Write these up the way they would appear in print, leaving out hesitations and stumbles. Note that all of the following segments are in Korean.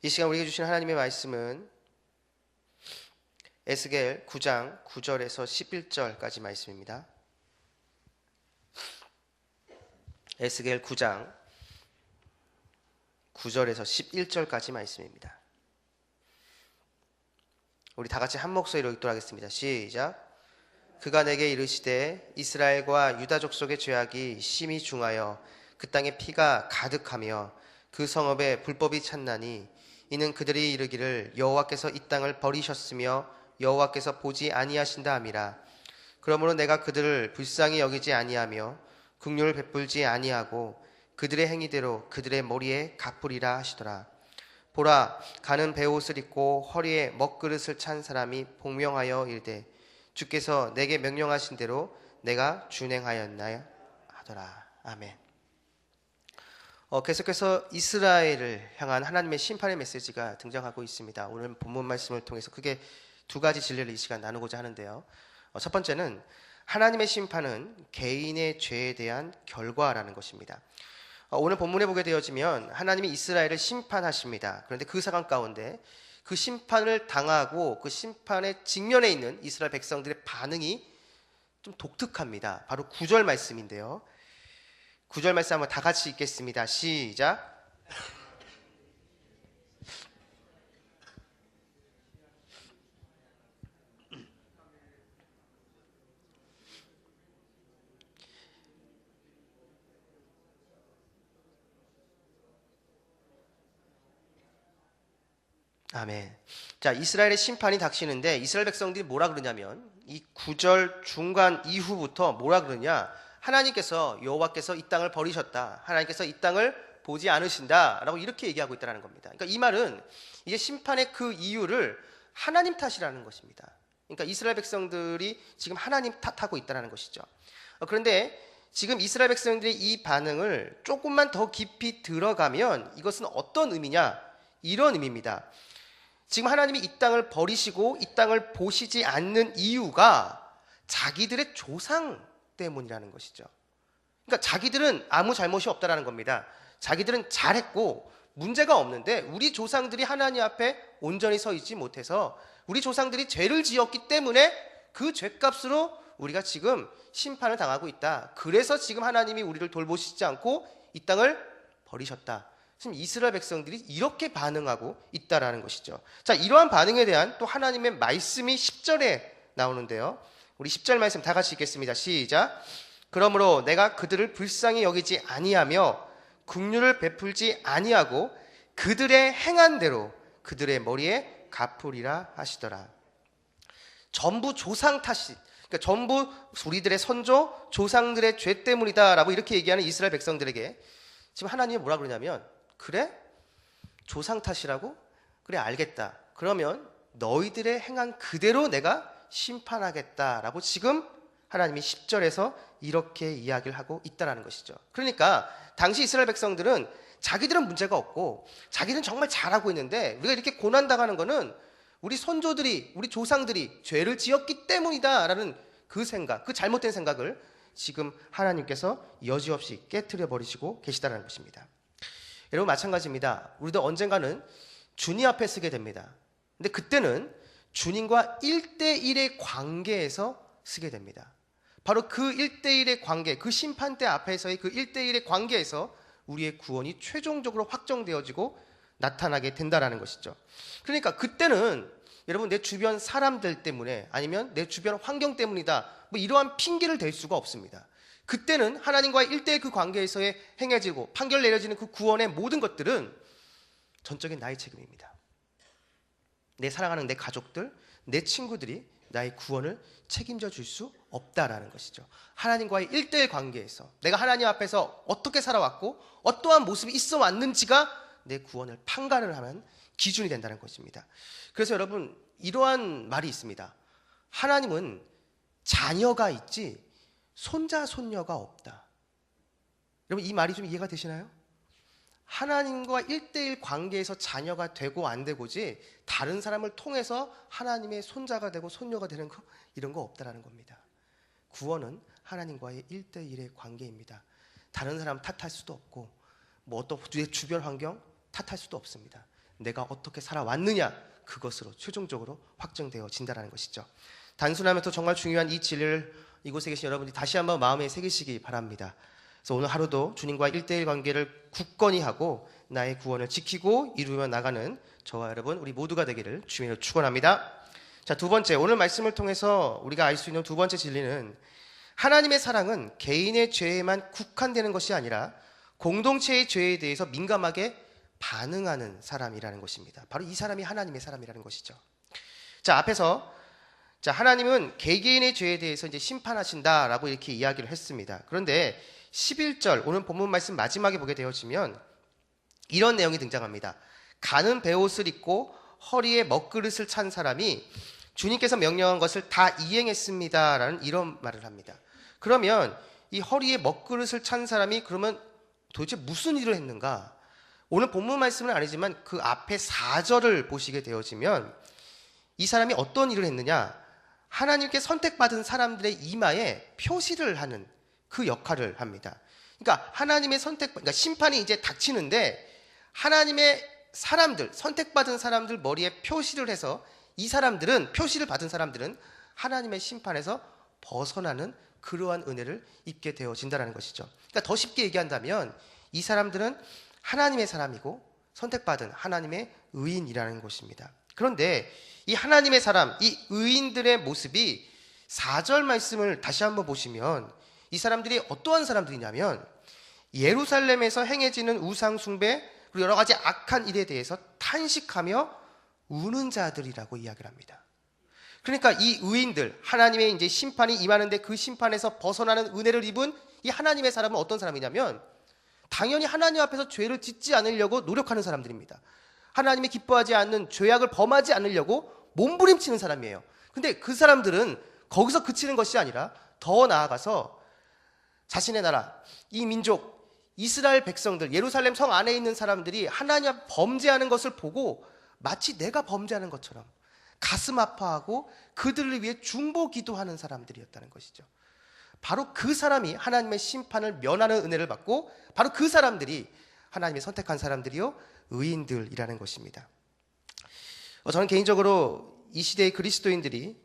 이 시간 우리에게 주신 하나님의 말씀은 에스겔 9장 9절에서 11절까지 말씀입니다. 에스겔 9장 9절에서 11절까지 말씀입니다. 우리 다 같이 한 목소리로 읽도록 하겠습니다. 시작. 그가 내게 이르시되 이스라엘과 유다 족속의 죄악이 심히 중하여 그 땅에 피가 가득하며 그 성읍에 불법이 찼나니 이는 그들이 이르기를 여호와께서 이 땅을 버리셨으며 여호와께서 보지 아니하신다 함이라. 그러므로 내가 그들을 불쌍히 여기지 아니하며 긍휼을 베풀지 아니하고 그들의 행위대로 그들의 머리에 갚으리라 하시더라. 보라, 가는 베옷을 입고 허리에 먹그릇을 찬 사람이 복명하여 이르되 주께서 내게 명령하신 대로 내가 준행하였나요? 하더라. 아멘. 계속해서 이스라엘을 향한 하나님의 심판의 메시지가 등장하고 있습니다. 오늘 본문 말씀을 통해서 크게 두 가지 진리를 이 시간 나누고자 하는데요. 첫 번째는 하나님의 심판은 개인의 죄에 대한 결과라는 것입니다. 오늘 본문에 보게 되어지면 하나님이 이스라엘을 심판하십니다. 그런데 그 상황 가운데 그 심판을 당하고 그 심판의 직면에 있는 이스라엘 백성들의 반응이 좀 독특합니다. 바로 9절 말씀인데요. 9절 말씀 한번 다 같이 읽겠습니다. 시작. 아멘. 자, 이스라엘의 심판이 닥치는데 이스라엘 백성들이 뭐라 그러냐면 이 9절 중간 이후부터 뭐라 그러냐? 하나님께서 여호와께서 이 땅을 버리셨다. 하나님께서 이 땅을 보지 않으신다라고 이렇게 얘기하고 있다는 겁니다. 그러니까 이 말은 이제 심판의 그 이유를 하나님 탓이라는 것입니다. 그러니까 이스라엘 백성들이 지금 하나님 탓하고 있다는 것이죠. 그런데 지금 이스라엘 백성들의 이 반응을 조금만 더 깊이 들어가면 이것은 어떤 의미냐? 이런 의미입니다. 지금 하나님이 이 땅을 버리시고 이 땅을 보시지 않는 이유가 자기들의 조상 때문이라는 것이죠. 그러니까 자기들은 아무 잘못이 없다라는 겁니다. 자기들은 잘했고 문제가 없는데 우리 조상들이 하나님 앞에 온전히 서 있지 못해서 우리 조상들이 죄를 지었기 때문에 그 죄값으로 우리가 지금 심판을 당하고 있다. 그래서 지금 하나님이 우리를 돌보시지 않고 이 땅을 버리셨다. 지금 이스라엘 백성들이 이렇게 반응하고 있다라는 것이죠. 자, 이러한 반응에 대한 또 하나님의 말씀이 10절에 나오는데요. 우리 10절 말씀 다 같이 읽겠습니다. 시작. 그러므로 내가 그들을 불쌍히 여기지 아니하며 긍휼을 베풀지 아니하고 그들의 행한 대로 그들의 머리에 갚으리라 하시더라. 전부 조상 탓이, 그러니까 전부 우리들의 선조 조상들의 죄 때문이다라고 이렇게 얘기하는 이스라엘 백성들에게 지금 하나님이 뭐라 그러냐면, 그래? 조상 탓이라고? 그래, 알겠다. 그러면 너희들의 행한 그대로 내가 심판하겠다라고 지금 하나님이 10절에서 이렇게 이야기를 하고 있다는 것이죠. 그러니까 당시 이스라엘 백성들은 자기들은 문제가 없고 자기는 정말 잘하고 있는데 우리가 이렇게 고난당하는 거는 우리 선조들이, 우리 조상들이 죄를 지었기 때문이다라는 그 생각, 그 잘못된 생각을 지금 하나님께서 여지없이 깨트려 버리시고 계시다는 것입니다. 여러분, 마찬가지입니다. 우리도 언젠가는 주님 앞에 서게 됩니다. 근데 그때는 주님과 1대1의 관계에서 서게 됩니다. 바로 그 1대1의 관계, 그 심판대 앞에서의 그 1대1의 관계에서 우리의 구원이 최종적으로 확정되어지고 나타나게 된다는 것이죠. 그러니까 그때는 여러분, 내 주변 사람들 때문에 아니면 내 주변 환경 때문이다, 뭐 이러한 핑계를 댈 수가 없습니다. 그때는 하나님과의 1대1 그 관계에서의 행해지고 판결 내려지는 그 구원의 모든 것들은 전적인 나의 책임입니다. 내 사랑하는 내 가족들, 내 친구들이 나의 구원을 책임져 줄 수 없다라는 것이죠. 하나님과의 1대1 관계에서 내가 하나님 앞에서 어떻게 살아왔고 어떠한 모습이 있어 왔는지가 내 구원을 판가를 하는 기준이 된다는 것입니다. 그래서 여러분, 이러한 말이 있습니다. 하나님은 자녀가 있지 손자 손녀가 없다. 여러분, 이 말이 좀 이해가 되시나요? 하나님과 1대1 관계에서 자녀가 되고 안 되고지 다른 사람을 통해서 하나님의 손자가 되고 손녀가 되는 거, 이런 거 없다라는 겁니다. 구원은 하나님과의 1대1의 관계입니다. 다른 사람 탓할 수도 없고 뭐 어떤 내 주변 환경 탓할 수도 없습니다. 내가 어떻게 살아왔느냐, 그것으로 최종적으로 확정되어진다는 것이죠. 단순하면서 정말 중요한 이 진리를 이곳에 계신 여러분들이 다시 한번 마음에 새기시기 바랍니다. 그래서 오늘 하루도 주님과 1대1 관계를 굳건히 하고 나의 구원을 지키고 이루며 나가는 저와 여러분 우리 모두가 되기를 주님으로 축원합니다. 자, 두 번째, 오늘 말씀을 통해서 우리가 알 수 있는 두 번째 진리는 하나님의 사랑은 개인의 죄에만 국한되는 것이 아니라 공동체의 죄에 대해서 민감하게 반응하는 사람이라는 것입니다. 바로 이 사람이 하나님의 사람이라는 것이죠. 자, 앞에서 하나님은 개개인의 죄에 대해서 이제 심판하신다라고 이렇게 이야기를 했습니다. 그런데 11절 오늘 본문 말씀 마지막에 보게 되어지면 이런 내용이 등장합니다. 가는 베옷을 입고 허리에 먹그릇을 찬 사람이 주님께서 명령한 것을 다 이행했습니다라는 이런 말을 합니다. 그러면 이 허리에 먹그릇을 찬 사람이 그러면 도대체 무슨 일을 했는가? 오늘 본문 말씀은 아니지만 그 앞에 4절을 보시게 되어지면 이 사람이 어떤 일을 했느냐? 하나님께 선택받은 사람들의 이마에 표시를 하는 그 역할을 합니다. 그러니까 하나님의 그러니까 심판이 이제 닥치는데 하나님의 사람들, 선택받은 사람들 머리에 표시를 해서 이 사람들은, 표시를 받은 사람들은 하나님의 심판에서 벗어나는 그러한 은혜를 입게 되어진다는 것이죠. 그러니까 더 쉽게 얘기한다면 이 사람들은 하나님의 사람이고 선택받은 하나님의 의인이라는 것입니다. 그런데 이 하나님의 사람, 이 의인들의 모습이 4절 말씀을 다시 한번 보시면 이 사람들이 어떠한 사람들이냐면 예루살렘에서 행해지는 우상 숭배 그리고 여러 가지 악한 일에 대해서 탄식하며 우는 자들이라고 이야기를 합니다. 그러니까 이 의인들, 하나님의 이제 심판이 임하는데 그 심판에서 벗어나는 은혜를 입은 이 하나님의 사람은 어떤 사람이냐면 당연히 하나님 앞에서 죄를 짓지 않으려고 노력하는 사람들입니다. 하나님이 기뻐하지 않는 죄악을 범하지 않으려고 몸부림치는 사람이에요. 근데 그 사람들은 거기서 그치는 것이 아니라 더 나아가서 자신의 나라, 이 민족, 이스라엘 백성들, 예루살렘 성 안에 있는 사람들이 하나님 앞 범죄하는 것을 보고 마치 내가 범죄하는 것처럼 가슴 아파하고 그들을 위해 중보 기도하는 사람들이었다는 것이죠. 바로 그 사람이 하나님의 심판을 면하는 은혜를 받고 바로 그 사람들이 하나님이 선택한 사람들이요 의인들이라는 것입니다. 저는 개인적으로 이 시대의 그리스도인들이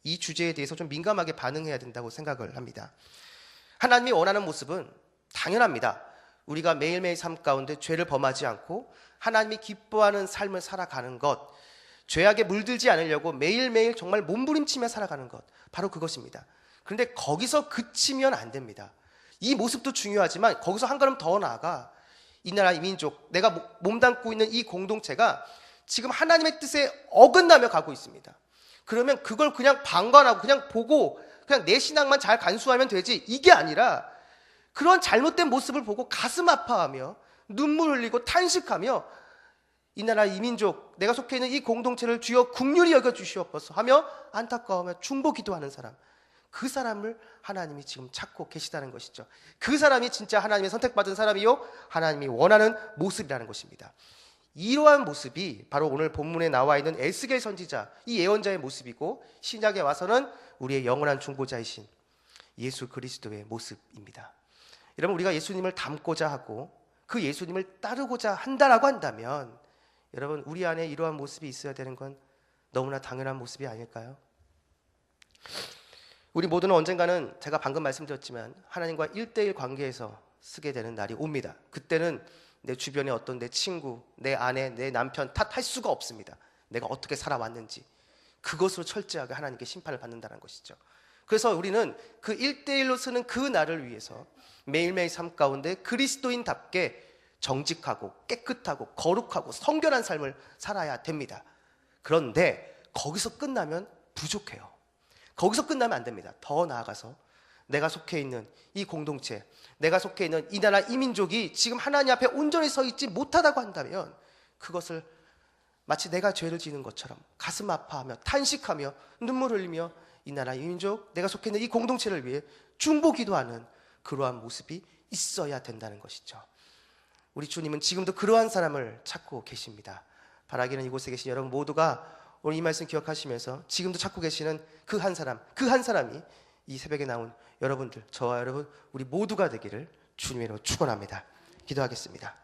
이 주제에 대해서 좀 민감하게 반응해야 된다고 생각을 합니다. 하나님이 원하는 모습은 당연합니다. 우리가 매일매일 삶 가운데 죄를 범하지 않고 하나님이 기뻐하는 삶을 살아가는 것, 죄악에 물들지 않으려고 매일매일 정말 몸부림치며 살아가는 것, 바로 그것입니다. 그런데 거기서 그치면 안 됩니다. 이 모습도 중요하지만 거기서 한 걸음 더 나아가 이 나라, 이 민족, 내가 몸담고 있는 이 공동체가 지금 하나님의 뜻에 어긋나며 가고 있습니다. 그러면 그걸 그냥 방관하고 그냥 보고 그냥 내 신앙만 잘 간수하면 되지, 이게 아니라 그런 잘못된 모습을 보고 가슴 아파하며 눈물 흘리고 탄식하며 이 나라, 이 민족, 내가 속해 있는 이 공동체를 주여 긍휼히 여겨주시옵소서 하며 안타까워하며 중보 기도하는 사람, 그 사람을 하나님이 지금 찾고 계시다는 것이죠. 그 사람이 진짜 하나님의 선택받은 사람이요 하나님이 원하는 모습이라는 것입니다. 이러한 모습이 바로 오늘 본문에 나와 있는 에스겔 선지자, 이 예언자의 모습이고 신약에 와서는 우리의 영원한 중보자이신 예수 그리스도의 모습입니다. 여러분, 우리가 예수님을 닮고자 하고 그 예수님을 따르고자 한다라고 한다면 여러분, 우리 안에 이러한 모습이 있어야 되는 건 너무나 당연한 모습이 아닐까요? 우리 모두는 언젠가는 제가 방금 말씀드렸지만 하나님과 1대1 관계에서 쓰게 되는 날이 옵니다. 그때는 내 주변에 어떤 내 친구, 내 아내, 내 남편 탓할 수가 없습니다. 내가 어떻게 살아왔는지 그것으로 철저하게 하나님께 심판을 받는다는 것이죠. 그래서 우리는 그 1대1로 쓰는 그 날을 위해서 매일매일 삶 가운데 그리스도인답게 정직하고 깨끗하고 거룩하고 성결한 삶을 살아야 됩니다. 그런데 거기서 끝나면 부족해요. 거기서 끝나면 안 됩니다. 더 나아가서 내가 속해 있는 이 공동체, 내가 속해 있는 이 나라, 이 민족이 지금 하나님 앞에 온전히 서 있지 못하다고 한다면 그것을 마치 내가 죄를 지는 것처럼 가슴 아파하며 탄식하며 눈물 흘리며 이 나라, 이 민족, 내가 속해 있는 이 공동체를 위해 중보 기도하는 그러한 모습이 있어야 된다는 것이죠. 우리 주님은 지금도 그러한 사람을 찾고 계십니다. 바라기는 이곳에 계신 여러분 모두가 오늘 이 말씀 기억하시면서 지금도 찾고 계시는 그 한 사람, 그 한 사람이 이 새벽에 나온 여러분들, 저와 여러분 우리 모두가 되기를 주님으로 축원합니다. 기도하겠습니다.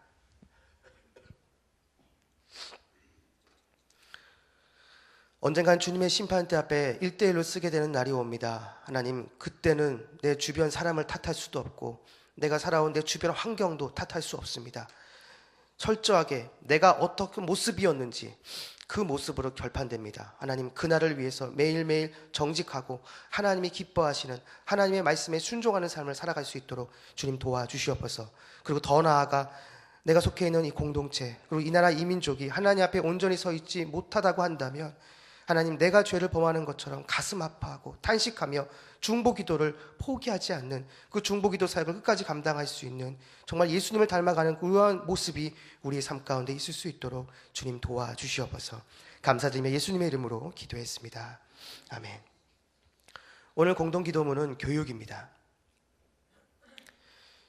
언젠간 주님의 심판대 앞에 1대1로 쓰게 되는 날이 옵니다. 하나님, 그때는 내 주변 사람을 탓할 수도 없고 내가 살아온 내 주변 환경도 탓할 수 없습니다. 철저하게 내가 어떻게 모습이었는지 그 모습으로 결판됩니다. 하나님, 그날을 위해서 매일매일 정직하고 하나님이 기뻐하시는 하나님의 말씀에 순종하는 삶을 살아갈 수 있도록 주님 도와주시옵소서. 그리고 더 나아가 내가 속해 있는 이 공동체, 그리고 이 나라 이 민족이 하나님 앞에 온전히 서 있지 못하다고 한다면 하나님, 내가 죄를 범하는 것처럼 가슴 아파하고 탄식하며 중보기도를 포기하지 않는 그 중보기도 사역을 끝까지 감당할 수 있는 정말 예수님을 닮아가는 그러한 모습이 우리의 삶 가운데 있을 수 있도록 주님 도와주시옵소서. 감사드리며 예수님의 이름으로 기도했습니다. 아멘. 오늘 공동기도문은 교육입니다.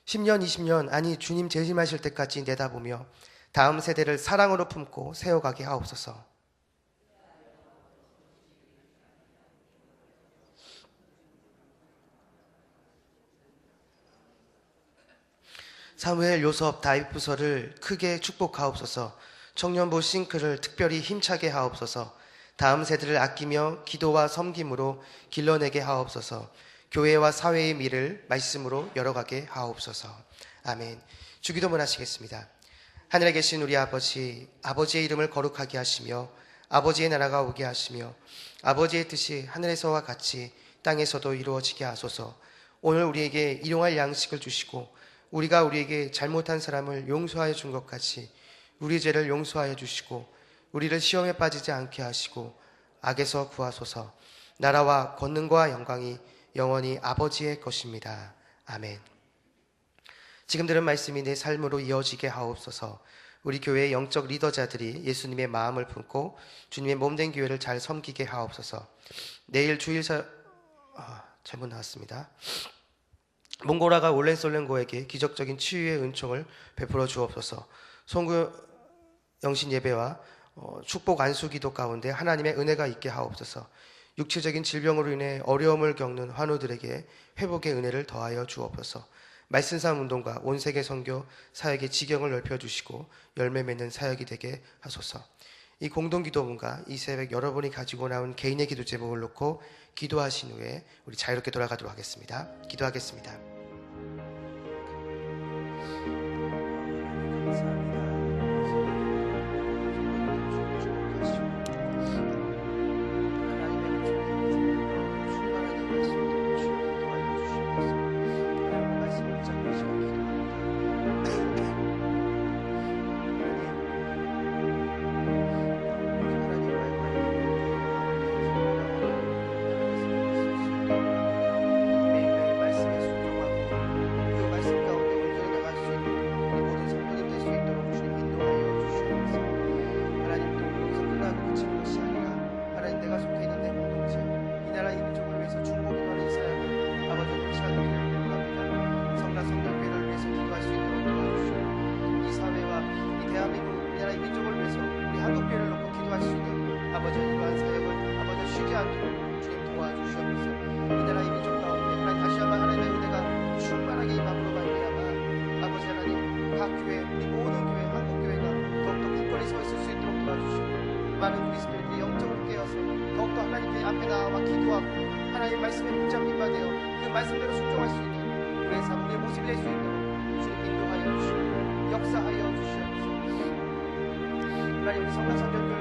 10년, 20년, 아니 주님 재림하실 때까지 내다보며 다음 세대를 사랑으로 품고 세워가게 하옵소서. 사무엘, 요섭, 다윗 부서를 크게 축복하옵소서. 청년부 싱크를 특별히 힘차게 하옵소서. 다음 세대를 아끼며 기도와 섬김으로 길러내게 하옵소서. 교회와 사회의 미를 말씀으로 열어가게 하옵소서. 아멘. 주기도문 하시겠습니다. 하늘에 계신 우리 아버지, 아버지의 이름을 거룩하게 하시며 아버지의 나라가 오게 하시며 아버지의 뜻이 하늘에서와 같이 땅에서도 이루어지게 하소서. 오늘 우리에게 일용할 양식을 주시고 우리가 우리에게 잘못한 사람을 용서하여 준 것 같이 우리 죄를 용서하여 주시고 우리를 시험에 빠지지 않게 하시고 악에서 구하소서. 나라와 권능과 영광이 영원히 아버지의 것입니다. 아멘. 지금 들은 말씀이 내 삶으로 이어지게 하옵소서. 우리 교회의 영적 리더자들이 예수님의 마음을 품고 주님의 몸된 교회를 잘 섬기게 하옵소서. 내일 주일사 잘못 나왔습니다. 몽고라가 올렌솔렌고에게 기적적인 치유의 은총을 베풀어 주옵소서. 송구 영신 예배와 축복 안수 기도 가운데 하나님의 은혜가 있게 하옵소서. 육체적인 질병으로 인해 어려움을 겪는 환우들에게 회복의 은혜를 더하여 주옵소서. 말씀삼 운동과 온 세계 선교 사역의 지경을 넓혀주시고 열매 맺는 사역이 되게 하소서. 이 공동기도문과 이 새벽 여러분이 가지고 나온 개인의 기도 제목을 놓고 기도하신 후에 우리 자유롭게 돌아가도록 하겠습니다. 기도하겠습니다. 많은 그리스도인들이 영적으로 깨어서 더욱더 하나님께 앞에 나와 기도하고 하나님의 말씀에 붙잡힌 바 되어 그 말씀대로 순종할 수 있는 우리의 삶, 우리의 모습이 될 수 있도록 주님 인도하여 주시고 역사하여 주시옵소서. 하나님, 우리 성랑성결